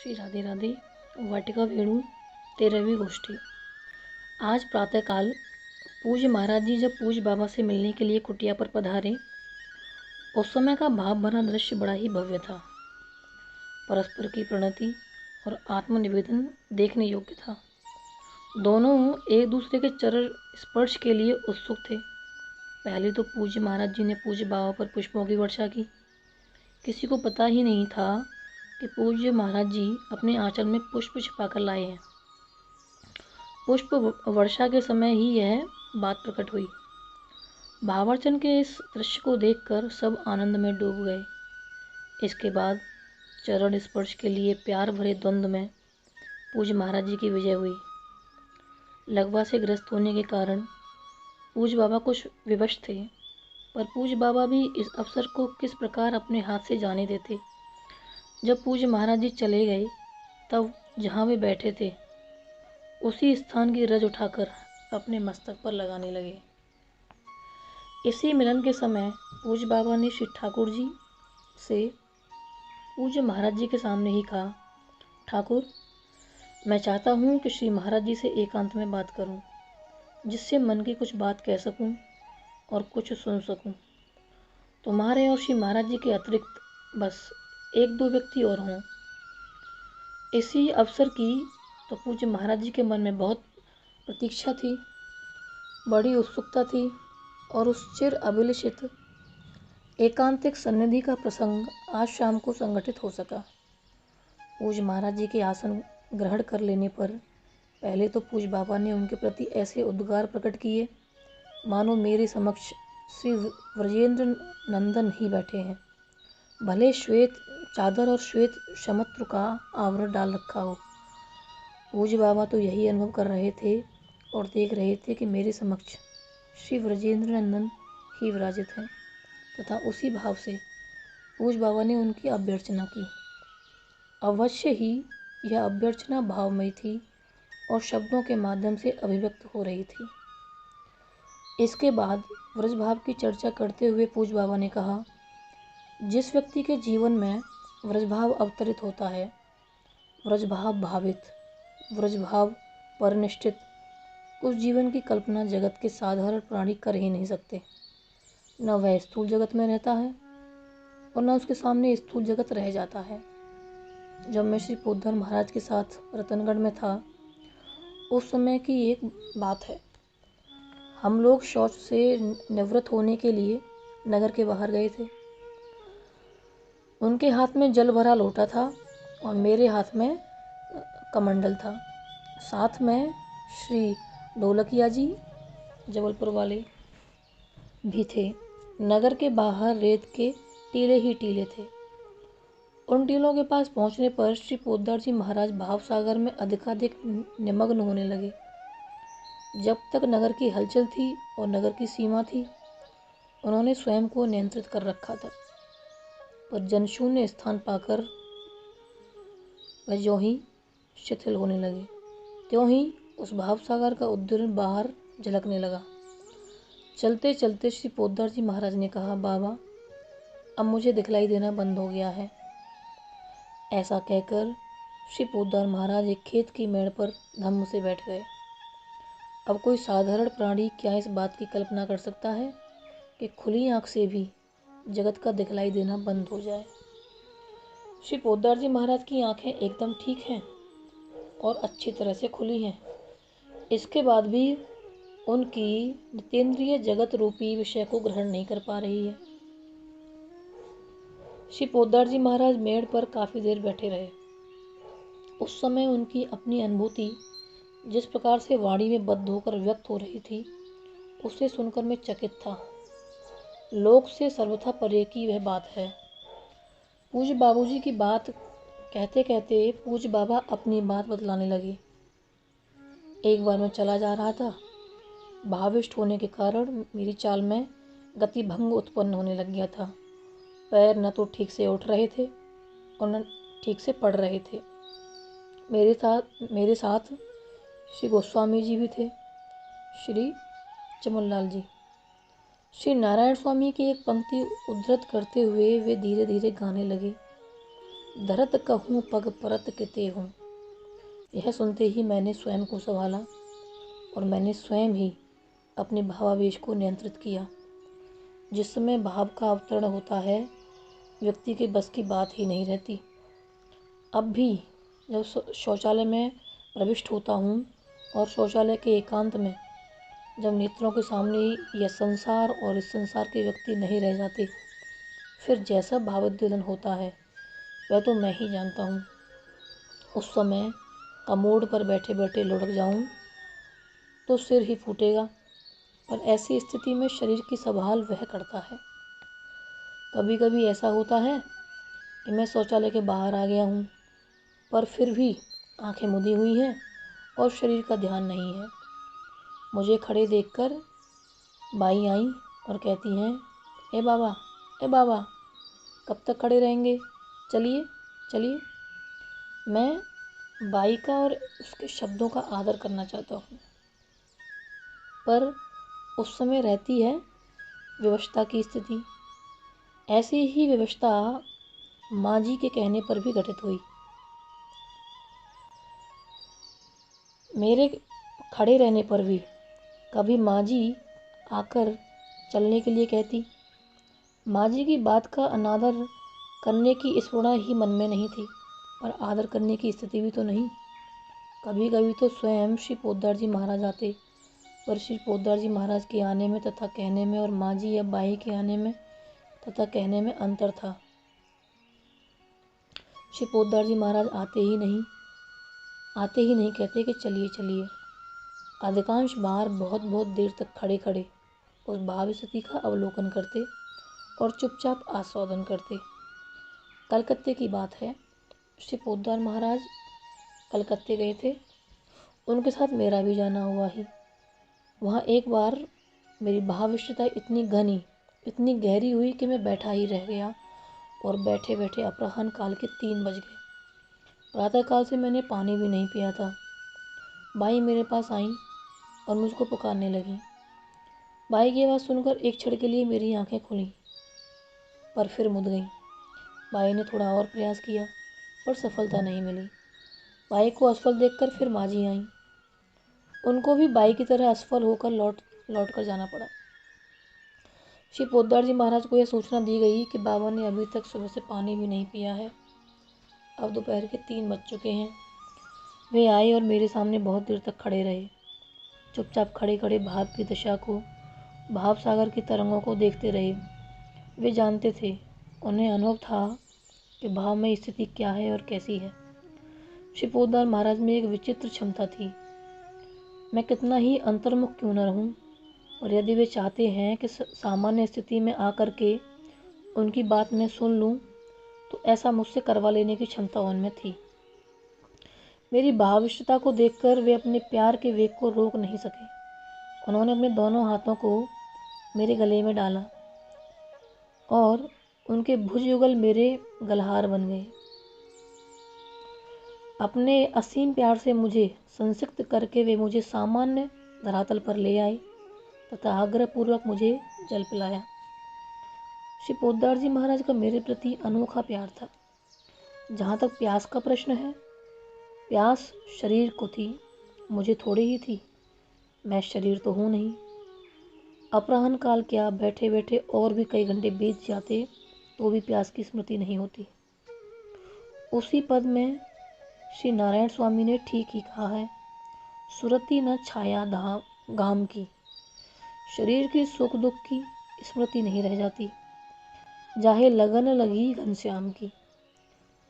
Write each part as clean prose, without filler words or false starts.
श्री राधे राधे। वाटिका वेणु 13वीं गोष्ठी। आज प्रातःकाल पूज्य महाराज जी जब पूज्य बाबा से मिलने के लिए कुटिया पर पधारे, उस समय का भाव भरा दृश्य बड़ा ही भव्य था। परस्पर की प्रणति और आत्मनिवेदन देखने योग्य था। दोनों एक दूसरे के चरण स्पर्श के लिए उत्सुक थे। पहले तो पूज्य महाराज जी ने पूज्य बाबा पर पुष्पों की वर्षा की। किसी को पता ही नहीं था कि पूज्य महाराज जी अपने आंचल में पुष्प छिपाकर लाए हैं। पुष्प वर्षा के समय ही यह बात प्रकट हुई। भावार्चन के इस दृश्य को देखकर सब आनंद में डूब गए। इसके बाद चरण स्पर्श के लिए प्यार भरे द्वंद्व में पूज्य महाराज जी की विजय हुई। लकवा से ग्रस्त होने के कारण पूज्य बाबा कुछ विवश थे, पर पूज्य बाबा भी इस अवसर को किस प्रकार अपने हाथ से जाने देते। जब पूज्य महाराज जी चले गए, तब जहाँ वे बैठे थे उसी स्थान की रज उठाकर अपने मस्तक पर लगाने लगे। इसी मिलन के समय पूज्य बाबा ने श्री ठाकुर जी से पूज्य महाराज जी के सामने ही कहा, ठाकुर, मैं चाहता हूँ कि श्री महाराज जी से एकांत में बात करूँ, जिससे मन की कुछ बात कह सकूँ और कुछ सुन सकूँ। तुम्हारे और श्री महाराज जी के अतिरिक्त बस एक दो व्यक्ति और हों। इसी अवसर की तो पूज्य महाराज जी के मन में बहुत प्रतीक्षा थी, बड़ी उत्सुकता थी, और उस चिर अभिलषित एकांतिक सन्निधि का प्रसंग आज शाम को संगठित हो सका। पूज्य महाराज जी के आसन ग्रहण कर लेने पर पहले तो पूज्य बाबा ने उनके प्रति ऐसे उद्गार प्रकट किए मानो मेरे समक्ष श्री व्रजेंद्र नंदन ही बैठे हैं। भले श्वेत चादर और श्वेत शमत्र का आवरण डाल रखा हो, पूज्य बाबा तो यही अनुभव कर रहे थे और देख रहे थे कि मेरे समक्ष श्री व्रजेंद्र नंदन ही विराजित हैं। तथा उसी भाव से पूज्य बाबा ने उनकी अभ्यर्चना की। अवश्य ही यह अभ्यर्चना भावमयी थी और शब्दों के माध्यम से अभिव्यक्त हो रही थी। इसके बाद व्रजभाव की चर्चा करते हुए पूज्य बाबा ने कहा, जिस व्यक्ति के जीवन में व्रजभाव अवतरित होता है, व्रजभाव भावित, व्रजभाव परनिष्ठित, उस जीवन की कल्पना जगत के साधारण प्राणी कर ही नहीं सकते। न वह स्थूल जगत में रहता है और न उसके सामने स्थूल जगत रह जाता है। जब मैं श्री पोद्धर महाराज के साथ रतनगढ़ में था, उस समय की एक बात है। हम लोग शौच से निवृत्त होने के लिए नगर के बाहर गए थे। उनके हाथ में जल भरा लोटा था और मेरे हाथ में कमंडल था। साथ में श्री ढोलकिया जी जबलपुर वाले भी थे। नगर के बाहर रेत के टीले ही टीले थे। उन टीलों के पास पहुंचने पर श्री पोद्दार जी महाराज भाव सागर में अधिकाधिक निमग्न होने लगे। जब तक नगर की हलचल थी और नगर की सीमा थी, उन्होंने स्वयं को नियंत्रित कर रखा था, पर जनशून्य स्थान पाकर वह ज्यों ही शिथिल होने लगे, त्यों ही उस भाव सागर का उद्दीर्ण बाहर झलकने लगा। चलते चलते श्री पोद्दार जी महाराज ने कहा, बाबा, अब मुझे दिखलाई देना बंद हो गया है। ऐसा कहकर श्री पोद्दार महाराज एक खेत की मेड़ पर धम्म से बैठ गए। अब कोई साधारण प्राणी क्या इस बात की कल्पना कर सकता है कि खुली आंख से भी जगत का दिखलाई देना बंद हो जाए। श्री पोद्दार जी महाराज की आंखें एकदम ठीक हैं और अच्छी तरह से खुली हैं। इसके बाद भी उनकी नितेंद्रिय जगत रूपी विषय को ग्रहण नहीं कर पा रही है। श्री पोद्दार जी महाराज मेड़ पर काफी देर बैठे रहे। उस समय उनकी अपनी अनुभूति जिस प्रकार से वाणी में बद्ध होकर व्यक्त हो रही थी, उसे सुनकर मैं चकित था। लोक से सर्वथा परे की वह बात है। पूज्य बाबूजी की बात कहते कहते पूज्य बाबा अपनी बात बतलाने लगे। एक बार मैं चला जा रहा था। भाविष्ट होने के कारण मेरी चाल में गति भंग उत्पन्न होने लग गया था। पैर न तो ठीक से उठ रहे थे और न ठीक से पड़ रहे थे। मेरे साथ श्री गोस्वामी जी भी थे, श्री चमनलाल जी। श्री नारायण स्वामी की एक पंक्ति उद्धृत करते हुए वे धीरे धीरे गाने लगे। धरत कहूँ पग परत किते हूँ। यह सुनते ही मैंने स्वयं को संभाला और मैंने स्वयं ही अपने भावावेश को नियंत्रित किया। जिस समय भाव का अवतरण होता है, व्यक्ति के बस की बात ही नहीं रहती। अब भी जब शौचालय में प्रविष्ट होता हूँ और शौचालय के एकांत में जब नेत्रों के सामने यह संसार और इस संसार के व्यक्ति नहीं रह जाते, फिर जैसा भावोद्वेलन होता है वह तो मैं ही जानता हूँ। उस समय कमोड पर बैठे बैठे लुढ़क जाऊँ तो सिर ही फूटेगा, पर ऐसी स्थिति में शरीर की संभाल वह करता है। कभी कभी ऐसा होता है कि मैं शौचालय के बाहर आ गया हूँ, पर फिर भी आंखें मुदी हुई हैं और शरीर का ध्यान नहीं है। मुझे खड़े देखकर बाई आई और कहती हैं, ए बाबा, कब तक खड़े रहेंगे, चलिए चलिए। मैं बाई का और उसके शब्दों का आदर करना चाहता हूँ, पर उस समय रहती है विवशता की स्थिति। ऐसी ही विवशता माँ जी के कहने पर भी घटित हुई। मेरे खड़े रहने पर भी कभी माँ जी आकर चलने के लिए कहती। माँ जी की बात का अनादर करने की स्फुरणा ही मन में नहीं थी, पर आदर करने की स्थिति भी तो नहीं। कभी कभी तो स्वयं श्री पोद्दार जी महाराज आते, पर श्री पोद्दार जी महाराज के आने में तथा कहने में और माँ जी या बाई के आने में तथा कहने में अंतर था। श्री पोद्दार जी महाराज आते ही नहीं कहते कि चलिए चलिए। अधिकांश बार बहुत देर तक खड़े खड़े उस भाव स्थिति का अवलोकन करते और चुपचाप आस्वादन करते। कलकत्ते की बात है, श्री पोद्दार महाराज कलकत्ते गए थे, उनके साथ मेरा भी जाना हुआ ही। वहाँ एक बार मेरी भावनिष्ठता इतनी घनी, इतनी गहरी हुई कि मैं बैठा ही रह गया और बैठे बैठे अपराह्न काल के 3 बज गए। प्रातःकाल से मैंने पानी भी नहीं पिया था। बाई मेरे पास आई और मुझको पुकारने लगी। बाई की आवाज़ सुनकर एक क्षण के लिए मेरी आंखें खुलीं, पर फिर मुद गईं। बाई ने थोड़ा और प्रयास किया, पर सफलता नहीं मिली। बाई को असफल देखकर फिर माँ जी आईं। उनको भी बाई की तरह असफल होकर लौट कर जाना पड़ा। श्री पोद्दार जी महाराज को यह सूचना दी गई कि बाबा ने अभी तक सुबह से पानी भी नहीं पिया है। अब दोपहर के 3 बज चुके हैं। वे आए और मेरे सामने बहुत देर तक खड़े रहे। चुपचाप खड़े खड़े भाव की दशा को, भाव सागर की तरंगों को देखते रहे। वे जानते थे, उन्हें अनुभव था कि भाव में स्थिति क्या है और कैसी है। श्री पोद्दार महाराज में एक विचित्र क्षमता थी। मैं कितना ही अंतर्मुख क्यों न रहूं, और यदि वे चाहते हैं कि सामान्य स्थिति में आकर के उनकी बात मैं सुन लूं, तो ऐसा मुझसे करवा लेने की क्षमता उनमें थी। मेरी भाविष्यता को देखकर वे अपने प्यार के वेग को रोक नहीं सके। उन्होंने अपने दोनों हाथों को मेरे गले में डाला और उनके भुजयुगल मेरे गलहार बन गए। अपने असीम प्यार से मुझे संसिक्त करके वे मुझे सामान्य धरातल पर ले आए तथा आग्रहपूर्वक मुझे जल पिलाया। श्री पोद्दार जी महाराज का मेरे प्रति अनोखा प्यार था। जहाँ तक प्यास का प्रश्न है, प्यास शरीर को थी, मुझे थोड़ी ही थी। मैं शरीर तो हूँ नहीं। अपराह्न काल क्या, बैठे बैठे और भी कई घंटे बीत जाते तो भी प्यास की स्मृति नहीं होती। उसी पद में श्री नारायण स्वामी ने ठीक ही कहा है, सुरति न छाया घाम की। शरीर की सुख दुख की स्मृति नहीं रह जाती, जाहे लगन लगी घनश्याम की।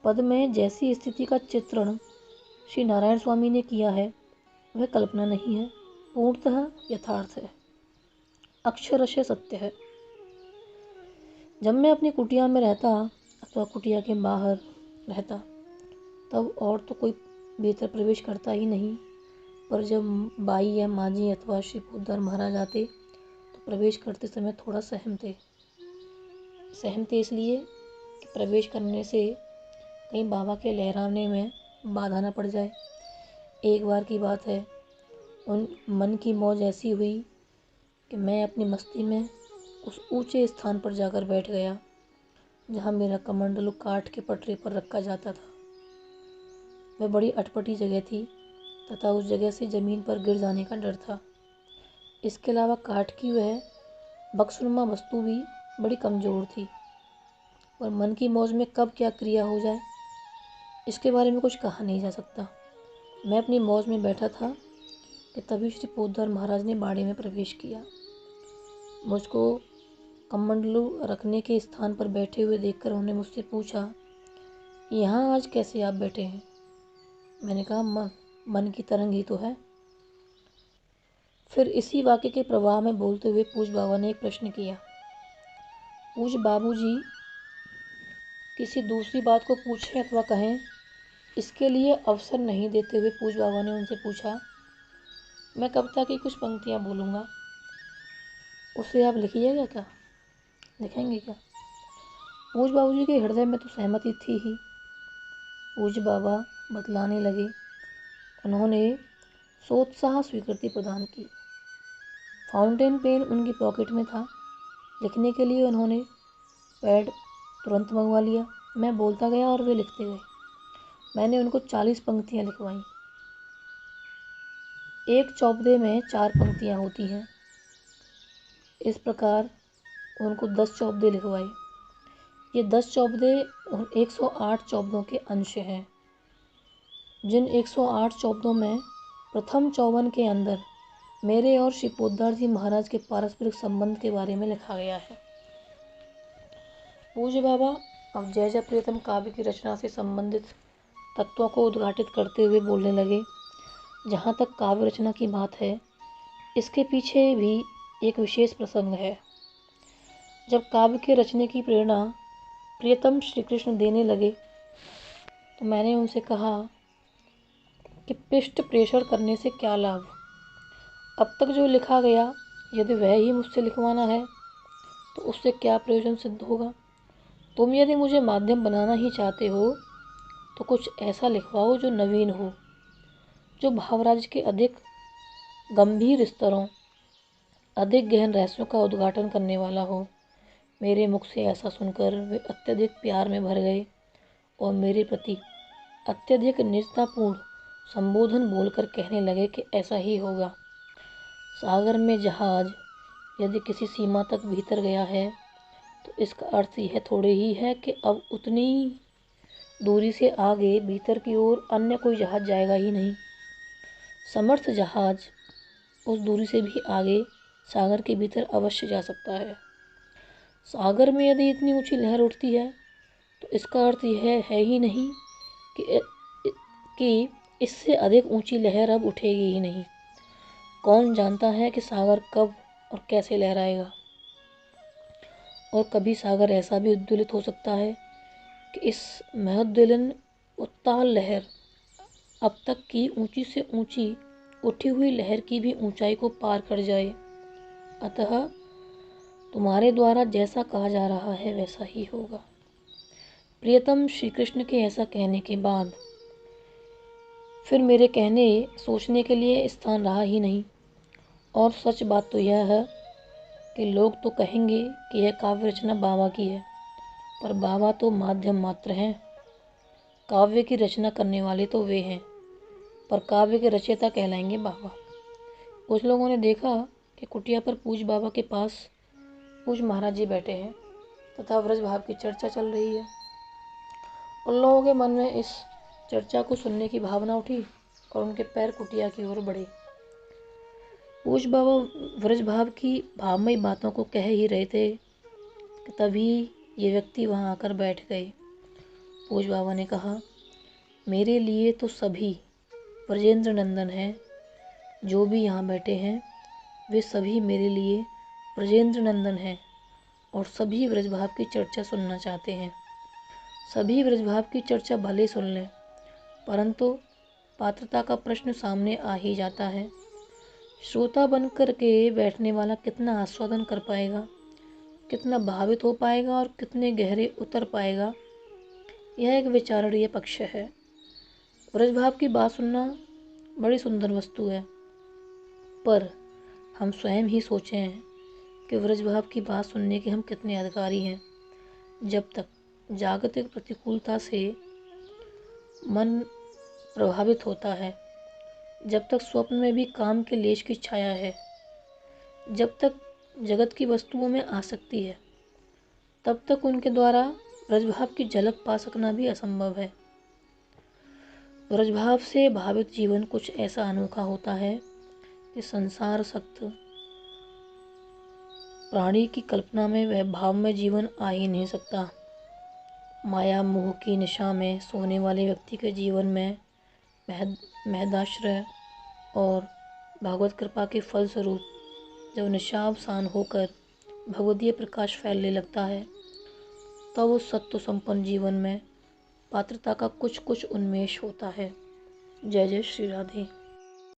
पद में जैसी स्थिति का चित्रण श्री नारायण स्वामी ने किया है, वह कल्पना नहीं है, पूर्णतः यथार्थ है, अक्षरशः सत्य है। जब मैं अपनी कुटिया में रहता अथवा कुटिया के बाहर रहता, तब और तो कोई भीतर प्रवेश करता ही नहीं, पर जब बाई या माँ जी अथवा श्री पोद्दार महाराज आते तो प्रवेश करते समय थोड़ा सहमते इसलिए कि प्रवेश करने से कहीं बाबा के लहराने में बाधा न पड़ जाए। एक बार की बात है, उन मन की मौज ऐसी हुई कि मैं अपनी मस्ती में उस ऊंचे स्थान पर जाकर बैठ गया जहाँ मेरा कमंडलू काठ के पटरे पर रखा जाता था। वह बड़ी अटपटी जगह थी तथा उस जगह से ज़मीन पर गिर जाने का डर था। इसके अलावा काठ की वह बक्सनुमा वस्तु भी बड़ी कमज़ोर थी और मन की मौज में कब क्या क्रिया हो जाए इसके बारे में कुछ कहा नहीं जा सकता। मैं अपनी मौज में बैठा था कि तभी श्री पोद्दार महाराज ने बाड़े में प्रवेश किया। मुझको कमंडलू रखने के स्थान पर बैठे हुए देखकर उन्होंने मुझसे पूछा, यहाँ आज कैसे आप बैठे हैं? मैंने कहा, मन की तरंग ही तो है। फिर इसी वाक्य के प्रवाह में बोलते हुए पूज्य बाबा ने एक प्रश्न किया। पूज्य बाबूजी किसी दूसरी बात को पूछें अथवा कहें, इसके लिए अवसर नहीं देते हुए पूज्य बाबा ने उनसे पूछा, मैं कविता की कुछ पंक्तियाँ बोलूँगा, उसे आप लिखिएगा क्या, लिखेंगे क्या? पूज्य बाबूजी के हृदय में तो सहमति थी ही। पूज्य बाबा बतलाने लगे। उन्होंने सोत्साह स्वीकृति प्रदान की। फाउंटेन पेन उनकी पॉकेट में था। लिखने के लिए उन्होंने पैड तुरंत मंगवा लिया। मैं बोलता गया और वे लिखते गए। मैंने उनको 40 पंक्तियाँ लिखवाईं। एक चौपदे में 4 पंक्तियाँ होती हैं। इस प्रकार उनको 10 चौपदे लिखवाए। ये 10 चौपदे 108 चौपदों के अंश हैं, जिन 108 चौपदों में प्रथम 54 के अंदर मेरे और श्री पोद्दार जी महाराज के पारस्परिक संबंध के बारे में लिखा गया है। पूज्य बाबा अब जय जय प्रियतम काव्य की रचना से संबंधित तत्वों को उद्घाटित करते हुए बोलने लगे। जहाँ तक काव्य रचना की बात है, इसके पीछे भी एक विशेष प्रसंग है। जब काव्य के रचने की प्रेरणा प्रियतम श्री कृष्ण देने लगे तो मैंने उनसे कहा कि पृष्ठ प्रेषण करने से क्या लाभ। अब तक जो लिखा गया यदि वह ही मुझसे लिखवाना है तो उससे क्या प्रयोजन सिद्ध होगा। तुम यदि मुझे माध्यम बनाना ही चाहते हो तो कुछ ऐसा लिखवाओ जो नवीन हो, जो भावराज के अधिक गंभीर स्तरों, अधिक गहन रहस्यों का उद्घाटन करने वाला हो। मेरे मुख से ऐसा सुनकर वे अत्यधिक प्यार में भर गए और मेरे प्रति अत्यधिक निजतापूर्ण संबोधन बोलकर कहने लगे कि ऐसा ही होगा। सागर में जहाज यदि किसी सीमा तक भीतर गया है तो इसका अर्थ यह थोड़े ही है कि अब उतनी दूरी से आगे भीतर की ओर अन्य कोई जहाज जाएगा ही नहीं। समर्थ जहाज उस दूरी से भी आगे सागर के भीतर अवश्य जा सकता है। सागर में यदि इतनी ऊंची लहर उठती है तो इसका अर्थ यह है ही नहीं कि इससे अधिक ऊंची लहर अब उठेगी ही नहीं। कौन जानता है कि सागर कब और कैसे लहराएगा। और कभी सागर ऐसा भी उद्वेलित हो सकता है कि इस महोद्वेलन उत्ताल लहर अब तक की ऊंची से ऊंची उठी हुई लहर की भी ऊंचाई को पार कर जाए। अतः तुम्हारे द्वारा जैसा कहा जा रहा है वैसा ही होगा। प्रियतम श्री कृष्ण के ऐसा कहने के बाद फिर मेरे कहने सोचने के लिए स्थान रहा ही नहीं। और सच बात तो यह है कि लोग तो कहेंगे कि यह काव्य रचना बाबा की है, पर बाबा तो माध्यम मात्र हैं। काव्य की रचना करने वाले तो वे हैं, पर काव्य के रचयिता कहलाएंगे बाबा। कुछ लोगों ने देखा कि कुटिया पर पूज्य बाबा के पास पूज्य महाराज जी बैठे हैं तथा व्रज भाव की चर्चा चल रही है। उन लोगों के मन में इस चर्चा को सुनने की भावना उठी और उनके पैर कुटिया की ओर बढ़े। पूज्य बाबा व्रज भाव की भावमयी बातों को कह ही रहे थे कि तभी ये व्यक्ति वहाँ आकर बैठ गए। पूज्य बाबा ने कहा, मेरे लिए तो सभी ब्रजेंद्र नंदन हैं। जो भी यहाँ बैठे हैं वे सभी मेरे लिए ब्रजेंद्र नंदन हैं और सभी व्रजभाव की चर्चा सुनना चाहते हैं। सभी व्रजभाव की चर्चा भले सुन लें, परंतु पात्रता का प्रश्न सामने आ ही जाता है। श्रोता बन कर के बैठने वाला कितना आस्वादन कर पाएगा, कितना भावित हो पाएगा और कितने गहरे उतर पाएगा, यह एक विचारणीय पक्ष है। व्रजभाव की बात सुनना बड़ी सुंदर वस्तु है, पर हम स्वयं ही सोचें कि व्रजभाव की बात सुनने के हम कितने अधिकारी हैं। जब तक जागतिक प्रतिकूलता से मन प्रभावित होता है, जब तक स्वप्न में भी काम के लेश की छाया है, जब तक जगत की वस्तुओं में आसक्ति है, तब तक उनके द्वारा ब्रजभाव की झलक पा सकना भी असंभव है। ब्रजभाव से भावित जीवन कुछ ऐसा अनोखा होता है कि संसार सक्त प्राणी की कल्पना में वह भावमय जीवन आ ही नहीं सकता। माया मोह की निशा में सोने वाले व्यक्ति के जीवन में महदाश्रय और भगवत कृपा के फलस्वरूप जब निशावसान होकर भगवदीय प्रकाश फैलने लगता है, तब उस सत्व संपन्न जीवन में पात्रता का कुछ कुछ उन्मेष होता है। जय जय श्री राधे।